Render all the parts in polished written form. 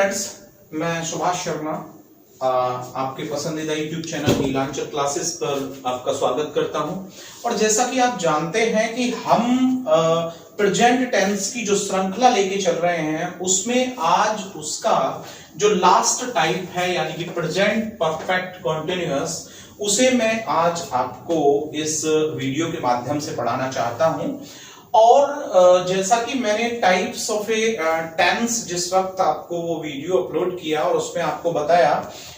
Friends, मैं सुभाष शर्मा आपके पसंदीदा YouTube चैनल नीलांचल क्लासेस पर आपका स्वागत करता हूं। और जैसा कि आप जानते हैं कि हम प्रेजेंट टेंस की जो श्रृंखला लेके चल रहे हैं उसमें आज उसका जो लास्ट टाइप है यानी कि प्रेजेंट परफेक्ट कॉन्टिन्यूअस, उसे मैं आज आपको इस वीडियो के माध्यम से पढ़ाना चाहता हूं। और जैसा कि मैंने टाइप्स ऑफ ए टेंस जिस वक्त आपको वो वीडियो अपलोड किया और उसमें आपको बताया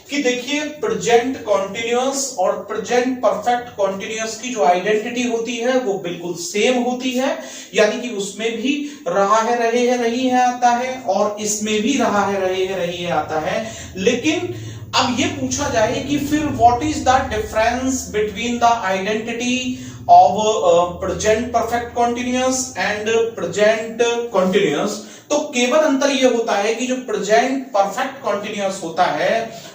कि देखिए प्रेजेंट कॉन्टिन्यूअस और प्रेजेंट परफेक्ट कॉन्टिन्यूअस की जो आइडेंटिटी होती है वो बिल्कुल सेम होती है, यानी कि उसमें भी रहा है, रहे हैं, रही है आता है और इसमें भी रहा है, रहे हैं, रही है आता है। लेकिन अब ये पूछा जाए कि फिर what is the difference between the identity of present perfect continuous and present continuous. तो केवल अंतर यह होता है कि जो प्रेजेंट परफेक्ट कॉन्टिन्यूअस होता है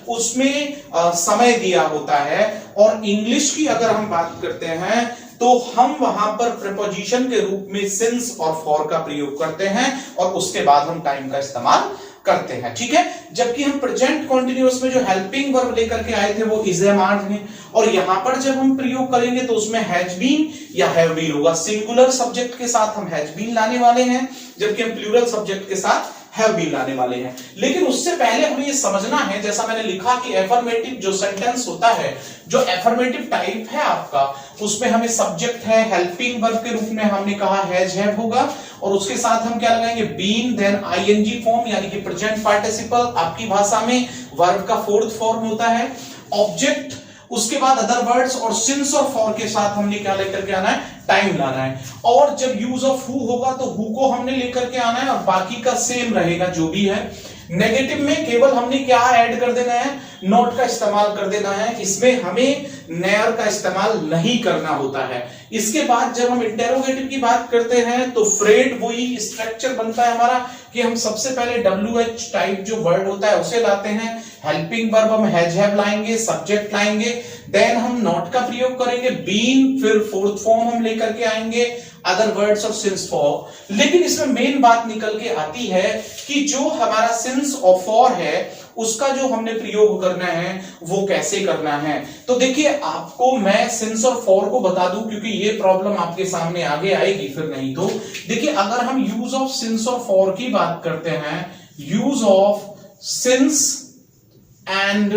उसमें समय दिया होता है, और इंग्लिश की अगर हम बात करते हैं तो हम वहां पर प्रीपोजिशन के रूप में सिंस और फॉर का प्रयोग करते हैं और उसके बाद हम टाइम का इस्तेमाल करते हैं, ठीक है। जबकि हम प्रेजेंट कॉन्टिन्यूअस में जो हेल्पिंग वर्ब लेकर के आए थे वो इज एम आर थे, और यहां पर जब हम प्रयोग करेंगे तो उसमें हैज बीन या हैव बीन होगा। सिंगुलर सब्जेक्ट के साथ हम हैज बीन लाने वाले हैं, जबकि हम प्लूरल सब्जेक्ट के साथ हैव बीन लाने वाले हैं। लेकिन उससे पहले हमें ये समझना है, जैसा मैंने लिखा कि एफर्मेटिव जो सेंटेंस होता है, जो एफर्मेटिव टाइप है आपका, उसमें हमें सब्जेक्ट है, हेल्पिंग वर्ब के रूप में हमने कहा हैज हैव होगा, और उसके साथ हम क्या लगाएंगे बीन, देन आईएनजी फॉर्म यानी कि प्रेजेंट पार्टिसिपल आपकी भाषा में वर्ब का फोर्थ फॉर्म होता है, ऑब्जेक्ट, उसके बाद अदर वर्ड्स, और सिंस और फॉर के साथ हमने क्या लेकर के आना है, टाइम लाना है। और जब यूज ऑफ हु होगा तो हु को हमने लेकर के आना है और बाकी का सेम रहेगा जो भी है। नेगेटिव में केवल हमने क्या ऐड कर देना है, नॉट का इस्तेमाल कर देना है, इसमें हमें नेयर का इस्तेमाल नहीं करना होता है। इसके बाद जब हम इंटेरोगेटिव की बात करते हैं तो फ्रेड वही स्ट्रक्चर बनता है हमारा कि हम सबसे पहले WH टाइप जो वर्ड होता है उसे लाते हैं, हेल्पिंग वर्ब हम हैज हैव लाएंगे, सब्जेक्ट लाएंगे, देन हम नॉट का प्रयोग करेंगे, बीन, फिर फोर्थ फॉर्म हम लेकर के आएंगे, अदर वर्ड्स और सिंस फॉर। लेकिन इसमें मेन बात निकल के आती है कि जो हमारा सिंस और फॉर है उसका जो हमने प्रयोग करना है वो कैसे करना है। तो देखिए आपको मैं सिंस और फॉर को बता दूं क्योंकि ये प्रॉब्लम आपके सामने आगे आएगी, फिर नहीं तो देखिए अगर हम यूज ऑफ सिंस और फॉर की बात करते हैं, use of since and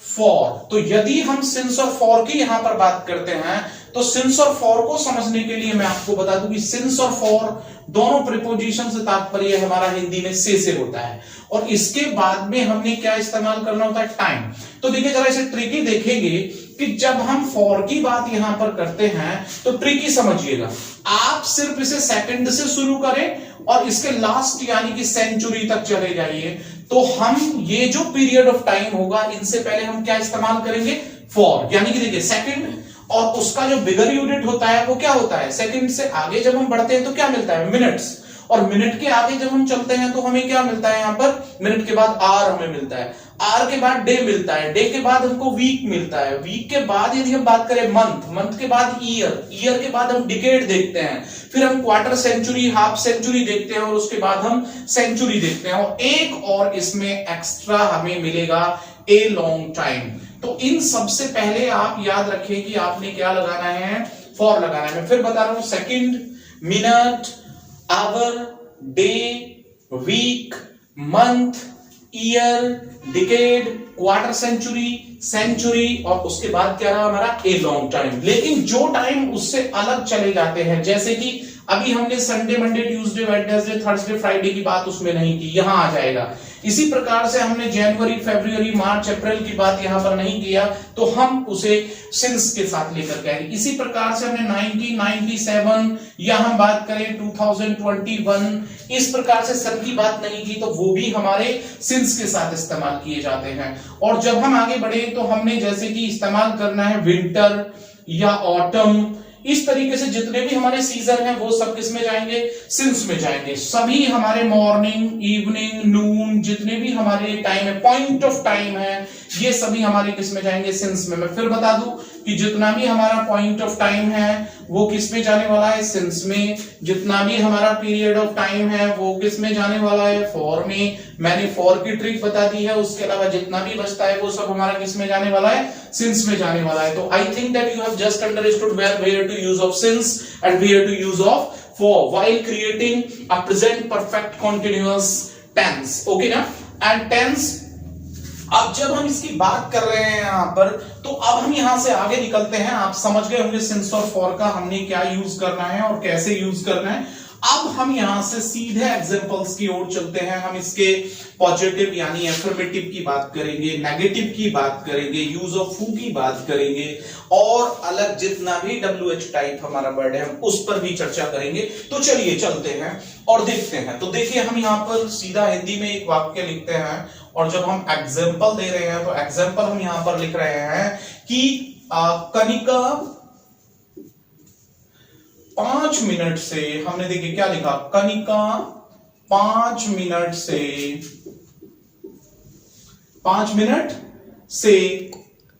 for, तो यदि हम सिंस और फॉर की यहां पर बात करते हैं तो सिंस और फॉर को समझने के लिए मैं आपको बता दूं कि सिंस और फॉर दोनों प्रीपोजिशन से तात्पर्य हमारा हिंदी में से होता है, और इसके बाद में हमने क्या इस्तेमाल करना होता है, टाइम। तो देखिए जरा इसे ट्रिकी देखेंगे कि जब हम फॉर की बात यहां पर करते हैं तो ट्रिकी समझिएगा, आप सिर्फ इसे सेकंड से शुरू करें और इसके लास्ट यानी कि सेंचुरी तक चले जाइए, तो हम ये जो पीरियड ऑफ टाइम होगा इनसे पहले हम क्या इस्तेमाल करेंगे, फॉर, यानी कि देखिए सेकंड, और उसका जो बिगर यूनिट होता है वो क्या होता है, सेकंड से आगे जब हम बढ़ते हैं तो क्या मिलता है, मिनट्स, और मिनट के आगे जब हम चलते हैं तो हमें क्या मिलता है, यहां पर मिनट के बाद आर हमें मिलता है, आर के बाद डे मिलता है, डे के बाद हमको वीक मिलता है, वीक के बाद यदि हम बात करें मंथ, मंथ के बाद ईयर, ईयर के बाद हम डिकेड देखते हैं, फिर हम क्वार्टर सेंचुरी, हाफ सेंचुरी देखते हैं, और उसके बाद हम सेंचुरी देखते हैं, और एक और इसमें एक्स्ट्रा हमें मिलेगा ए लॉन्ग टाइम। तो इन सबसे पहले आप याद रखें कि आपने क्या लगाना है, फॉर लगाना है। मैं फिर बता रहा हूं, second, minute, hour, day, week, month, year, decade, quarter century, century, और उसके बाद क्या रहा हमारा, ए लॉन्ग टाइम। लेकिन जो टाइम उससे अलग चले जाते हैं, जैसे कि अभी हमने Sunday, Monday, Tuesday, Wednesday, Thursday, Friday की बात उसमें नहीं की, यहां आ जाएगा। इसी प्रकार से हमने जनवरी, फरवरी, मार्च, अप्रैल की बात यहां पर नहीं किया तो हम उसे सिंस के साथ लेकर के आएंगे। इसी प्रकार से हमने 1997 या हम बात करें 2021, इस प्रकार से सन की बात नहीं की तो वो भी हमारे सिंस के साथ इस्तेमाल किए जाते हैं। और जब हम आगे बढ़े तो हमने जैसे कि इस्तेमाल करना है विंटर या ऑटम, इस तरीके से जितने भी हमारे सीजन हैं वो सब किस में जाएंगे, सिंस में जाएंगे। सभी हमारे मॉर्निंग, इवनिंग, नून, जितने भी हमारे टाइम है, पॉइंट ऑफ टाइम है, ये सभी हमारे किस में जाएंगे, सिंस में। मैं फिर बता दूं कि जितना भी हमारा पॉइंट ऑफ टाइम है वो किस में जाने वाला है, सिंस में। जितना भी हमारा पीरियड ऑफ टाइम है वो किस में जाने वाला है, फॉर में। मैंने फॉर की ट्रिक बता दी है, उसके अलावा जितना भी बचता है वो सब हमारा किस में जाने वाला है, सिंस में जाने वाला है। तो I think that you have just understood where to use of since and where to use of for while creating a present perfect continuous tense. Okay ना। एंड टेंस, अब जब हम इसकी बात कर रहे हैं यहां पर, तो अब हम यहां से आगे निकलते हैं। आप समझ गए होंगे सिंस और फॉर का हमने क्या यूज करना है और कैसे यूज करना है। अब हम यहां से सीधे एग्जांपल्स की ओर चलते हैं। हम इसके पॉजिटिव यानी एफर्मेटिव की बात करेंगे, नेगेटिव की बात करेंगे, यूज ऑफ हु की बात करेंगे, और अलग जितना भी WH टाइप हमारा वर्ड है हम उस पर भी चर्चा करेंगे। तो चलिए चलते हैं और देखते हैं। तो देखिए हम यहां पर सीधा हिंदी में एक वाक्य लिखते हैं, और जब हम एग्जाम्पल दे रहे हैं तो एग्जाम्पल हम यहां पर लिख रहे हैं कि कनिका 5 मिनट से, हमने देखिए क्या लिखा, कनिका 5 मिनट से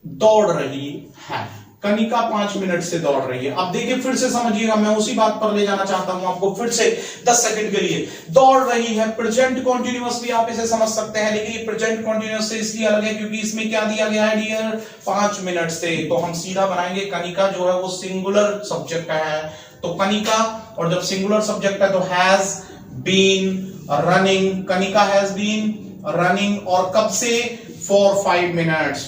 दौड़ रही है। कनिका 5 मिनट से दौड़ रही है। अब देखिए फिर से समझिएगा, मैं उसी बात पर ले जाना चाहता हूं आपको फिर से 10 सेकंड के लिए। दौड़ रही है, प्रेजेंट कॉन्टिन्यूअस भी आप इसे समझ सकते हैं, लेकिन ये प्रेजेंट कॉन्टिन्यूअस से इसलिए अलग है क्योंकि इसमें क्या दिया गया है डियर, 5 मिनट से। तो हम सीधा बनाएंगे, कनिका जो है वो सिंगुलर सब्जेक्ट है, तो कनिका, और जब सिंगुलर सब्जेक्ट है तो has been running, Kanika has been running, और कब से, फॉर 5 मिनट्स।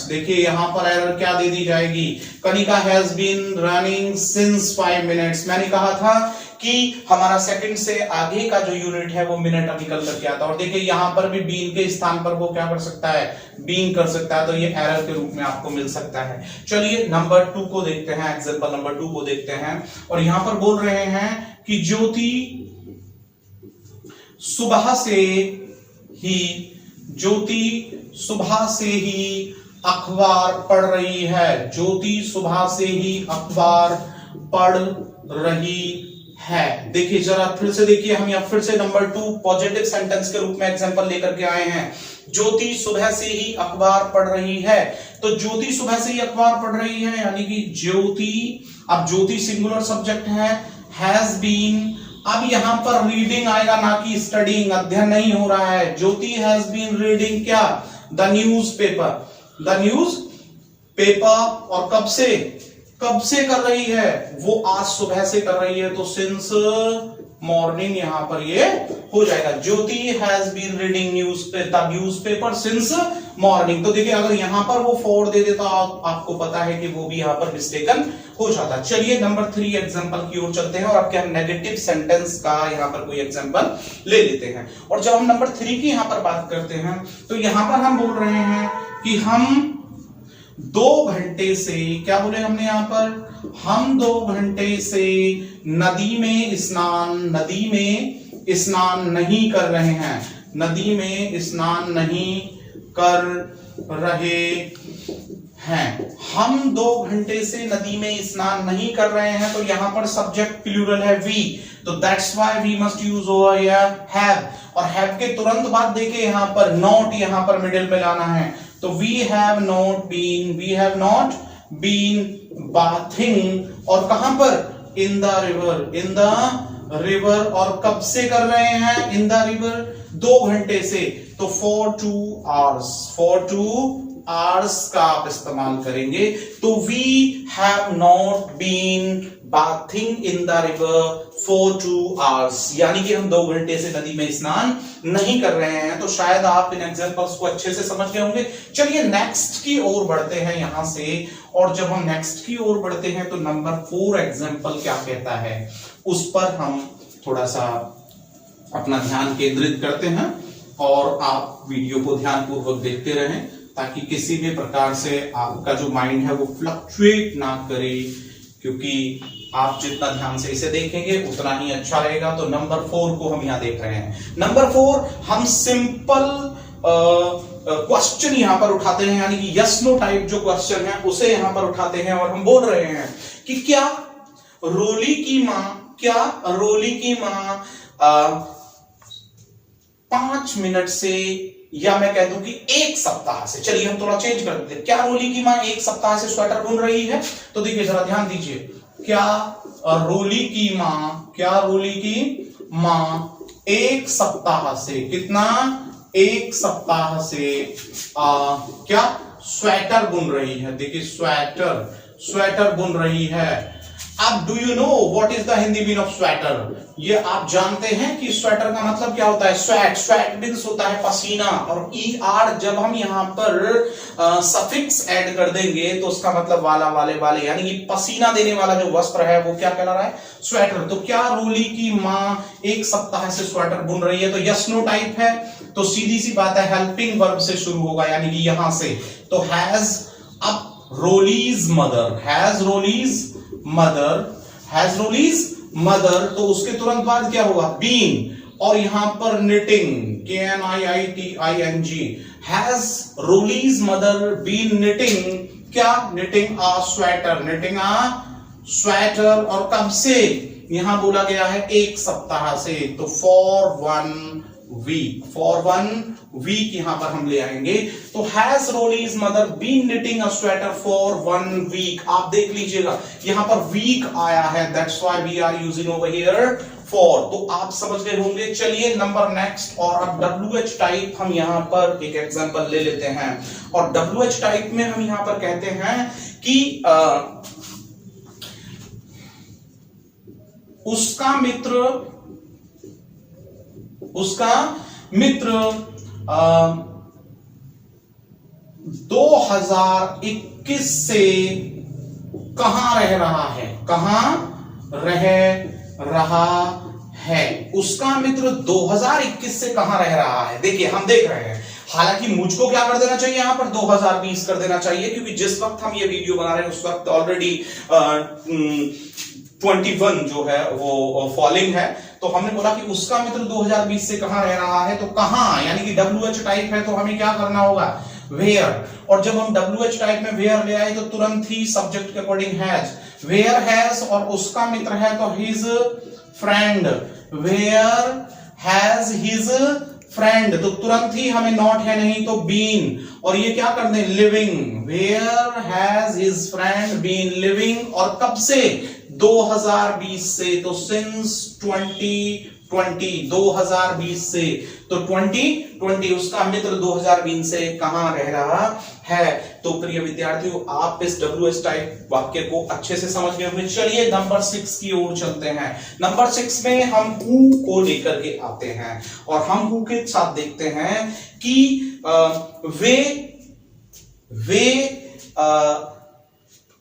देखिए यहां पर एरर क्या दे दी जाएगी, Kanika has been running since 5 minutes. मैंने कहा था कि हमारा सेकंड से आगे का जो यूनिट है वो मिनट निकल करके आता है, और देखिए यहां पर भी बीन के स्थान पर वो क्या कर सकता है, बीन कर सकता है, तो ये एरर के रूप में आपको मिल सकता है। चलिए नंबर 2 को देखते हैं, एग्जांपल नंबर 2 को देखते हैं, और यहां पर बोल रहे हैं कि ज्योति सुबह से ही अखबार पढ़ रही है। ज्योति सुबह से ही अखबार पढ़ रही है। देखिए जरा फिर से देखिए, हम यहां फिर से नंबर 2 पॉजिटिव सेंटेंस के रूप में एग्जांपल लेकर के आए हैं। ज्योति सुबह से ही अखबार पढ़ रही है, तो ज्योति सुबह से ही अखबार पढ़ रही है यानी कि ज्योति, अब ज्योति सिंगुलर सब्जेक्ट है, हैज बीन, अब यहां पर रीडिंग आएगा ना कि स्टडीइंग, अध्ययन नहीं हो रहा है। ज्योति हैज बीन रीडिंग क्या, द न्यूज़पेपर, और कब से कर रही है, वो आज सुबह से कर रही है, तो सिंस मॉर्निंग यहां पर ये हो जाएगा। Jyoti has been reading newspaper since morning. तो देखिए अगर यहां पर वो फॉर दे देता आपको पता है कि वो भी यहां पर मिस्टेकन हो जाता। चलिए नंबर 3 एग्जांपल की ओर चलते हैं, और अब क्या हम नेगेटिव सेंटेंस का यहां पर कोई एग्जांपल ले लेते हैं। और जब हम नंबर 3 की यहां पर बात करते हैं तो यहां पर हम बोल रहे हैं कि हम 2 घंटे से, क्या बोले हमने यहां पर, हम 2 घंटे से नदी में स्नान नहीं कर रहे हैं, नदी में स्नान नहीं कर रहे हैं। हम 2 घंटे से नदी में स्नान नहीं कर रहे हैं, तो यहां पर सब्जेक्ट प्लूरल है वी, तो that's why we must use over here have, और हैव के तुरंत बाद देखिए यहां पर नॉट यहां पर मिडिल में लाना है, तो we have not been bathing, और कहां पर, इन द रिवर, और कब से कर रहे हैं, इन द रिवर, 2 घंटे से, तो for 2 hours का आप इस्तेमाल करेंगे। तो we have not been bathing in the river for 2 hours, यानी कि हम 2 घंटे से नदी में स्नान नहीं कर रहे हैं। तो शायद आप इन एग्जांपल्स को अच्छे से समझ गए होंगे। चलिए नेक्स्ट की ओर बढ़ते हैं यहां से, और जब हम नेक्स्ट की ओर बढ़ते हैं तो नंबर 4 एग्जांपल क्या कहता है उस पर हम थोड़ा सा अपना ध्यान केंद्रित करते हैं, और आप वीडियो को ध्यानपूर्वक देखते रहें ताकि किसी भी प्रकार से आपका जो माइंड है वो फ्लक्चुएट ना करे, क्योंकि आप जितना ध्यान से इसे देखेंगे उतना ही अच्छा रहेगा। तो नंबर 4 को हम यहां देख रहे हैं। नंबर 4 हम सिंपल क्वेश्चन यहां पर उठाते हैं, यानी कि यस नो टाइप जो क्वेश्चन है उसे यहां पर उठाते हैं, और हम बोल रहे हैं कि क्या रोली की मां 5 मिनट से, या मैं कह दूं कि 1 सप्ताह से, चलिए हम थोड़ा चेंज कर देते हैं, क्या रोली की मां 1 सप्ताह से स्वेटर बुन रही है। तो देखिए जरा ध्यान दीजिए, क्या रोली की मां एक सप्ताह से, कितना, एक सप्ताह से क्या स्वेटर बुन रही है। देखिए स्वेटर, स्वेटर बुन रही है। अब do you know what is the Hindi mean of sweater? ये आप जानते हैं कि स्वेटर का मतलब क्या होता है? स्वेट, स्वेट मीन्स होता है पसीना, और ई आर जब हम यहाँ पर सफिक्स ऐड कर देंगे तो उसका मतलब वाला, वाले, वाले, यानी कि पसीना देने वाला जो वस्त्र है वो क्या कहला रहा है? स्वेटर। तो क्या रोली की माँ एक सप्ताह से स्वेटर बुन रही है? तो यस नो टाइप है, तो सीधी सी बात है हेल्पिंग वर्ब से शुरू होगा, यानी कि यहां से। तो हैज, अब Rolly's mother, has Rolly's mother, has Rolly's mother, तो उसके तुरंत बाद क्या होगा? बीन, और यहां पर knitting, KNIITING, has Rolly's mother been knitting, क्या? Knitting a sweater, knitting a sweater, और कब से? यहां बोला गया है एक सप्ताह से, तो फॉर 1 वीक, फॉर 1 वीक यहां पर हम ले आएंगे। तो has Rolly's mother been knitting a sweater for 1 week. आप देख लीजिएगा यहां पर वीक आया है, that's why we are using over here for. तो आप समझ गए होंगे। चलिए नंबर नेक्स्ट, और अब WH टाइप हम यहां पर एक एग्जांपल ले लेते हैं, और WH टाइप में हम यहां पर कहते हैं कि उसका मित्र, उसका मित्र 2021 से कहां रह रहा है? कहां रह रहा है? उसका मित्र 2021 से कहां रह रहा है? देखिए हम देख रहे हैं, हालांकि मुझको क्या कर देना चाहिए यहां पर? 2020 कर देना चाहिए, क्योंकि जिस वक्त हम ये वीडियो बना रहे हैं उस वक्त ऑलरेडी 21 जो है वो फॉलिंग है। तो हमने बोला कि उसका मित्र 2020 से कहां रह रहा है, तो कहां, यानी कि WH टाइप है तो हमें क्या करना होगा? वेयर। और जब हम WH टाइप में वेयर ले आए तो तुरंत ही सब्जेक्ट के अकॉर्डिंग हैज, वेयर हैज, और उसका मित्र है तो his friend, where has his friend, तो तुरंत ही हमें नॉट है नहीं तो बीन, और ये क्या कर दें? Living, where has his friend been living, और कब से? 2020 से, तो सिंस 2020, 2020 से, तो 2020 उसका मित्र 2020 से कहां रह रहा है। तो प्रिय विद्यार्थियों आप इस WH टाइप वाक्य को अच्छे से समझ गए होंगे। चलिए नंबर 6 की ओर चलते हैं। नंबर 6 में हम हु को लेकर के आते हैं, और हम हु के साथ देखते हैं कि वे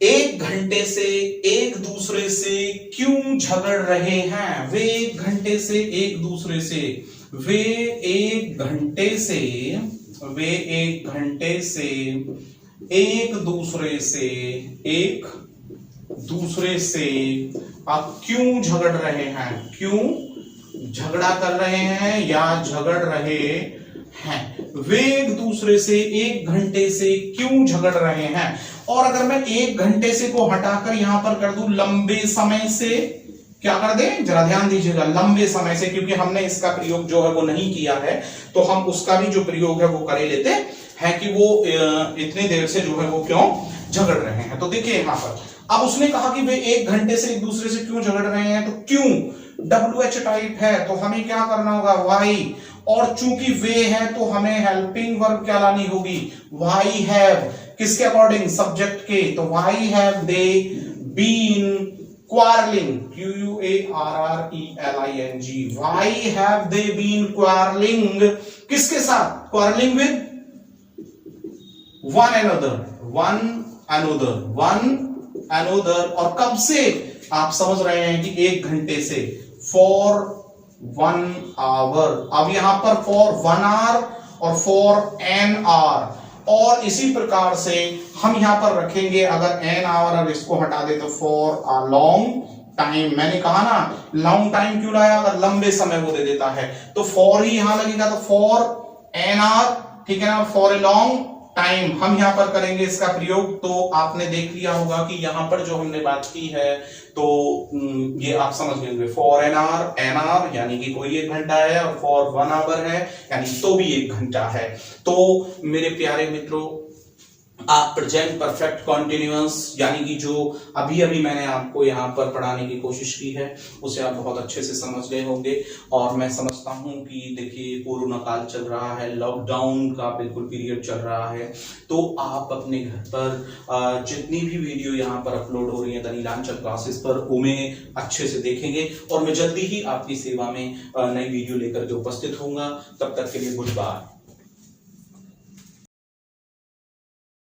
एक घंटे से एक दूसरे से क्यों झगड़ रहे हैं? वे एक घंटे से एक दूसरे से, वे एक घंटे से, वे एक घंटे से एक दूसरे से, एक दूसरे से आप क्यों झगड़ रहे हैं? क्यों झगड़ा कर रहे हैं या झगड़ रहे हैं? वे एक दूसरे से एक घंटे से क्यों झगड़ रहे हैं? और अगर मैं एक घंटे से को हटाकर यहां पर कर दूं लंबे समय से, क्या कर दें? जरा ध्यान दीजिएगा, लंबे समय से, क्योंकि हमने इसका प्रयोग जो है वो नहीं किया है, तो हम उसका भी जो प्रयोग है वो कर लेते हैं कि वो इतनी देर से जो है वो क्यों झगड़ रहे हैं। तो देखिए यहां पर अब उसने कहा कि वे एक घंटे से एक दूसरे से क्यों झगड़ रहे हैं, तो क्यों WH टाइप है तो हमें क्या करना होगा? वाई, और चूंकि वे है तो हमें हेल्पिंग वर्ब क्या लानी होगी? वाई हैव, किसके अकॉर्डिंग? सब्जेक्ट के। तो why have they been quarreling, QUARRELING, why have they been quarreling? किसके साथ? quarreling with one another, one another, one another, और कब से? आप समझ रहे हैं कि एक घंटे से, for 1 hour। अब यहां पर for 1 hour और for an hour, और इसी प्रकार से हम यहां पर रखेंगे, अगर an hour और इसको हटा दे तो for a long time। मैंने कहा ना long time क्यों लाया? अगर लंबे समय वो दे देता है तो for ही यहां लगेगा, तो for an hour, ठीक है ना, for a long टाइम हम यहां पर करेंगे इसका प्रयोग। तो आपने देख लिया होगा कि यहां पर जो हमने बात की है तो ये आप समझ गए, फॉर एन आवर यानी कि कोई एक घंटा है, और फॉर 1 आवर है यानी तो भी एक घंटा है। तो मेरे प्यारे मित्रों आप प्रेजेंट परफेक्ट कॉन्टिन्यूअस यानी कि जो अभी अभी मैंने आपको यहाँ पर पढ़ाने की कोशिश की है उसे आप बहुत अच्छे से समझ गए होंगे। और मैं समझता हूँ कि देखिए कोरोना काल चल रहा है, लॉकडाउन का बिल्कुल पीरियड चल रहा है, तो आप अपने घर पर जितनी भी वीडियो यहाँ पर अपलोड हो रही है द नीलांचल क्लासेस पर उन्हें अच्छे से देखेंगे और मैं जल्दी ही आपकी सेवा में नई वीडियो लेकर के उपस्थित होऊंगा। तब तक के लिए गुड बाय।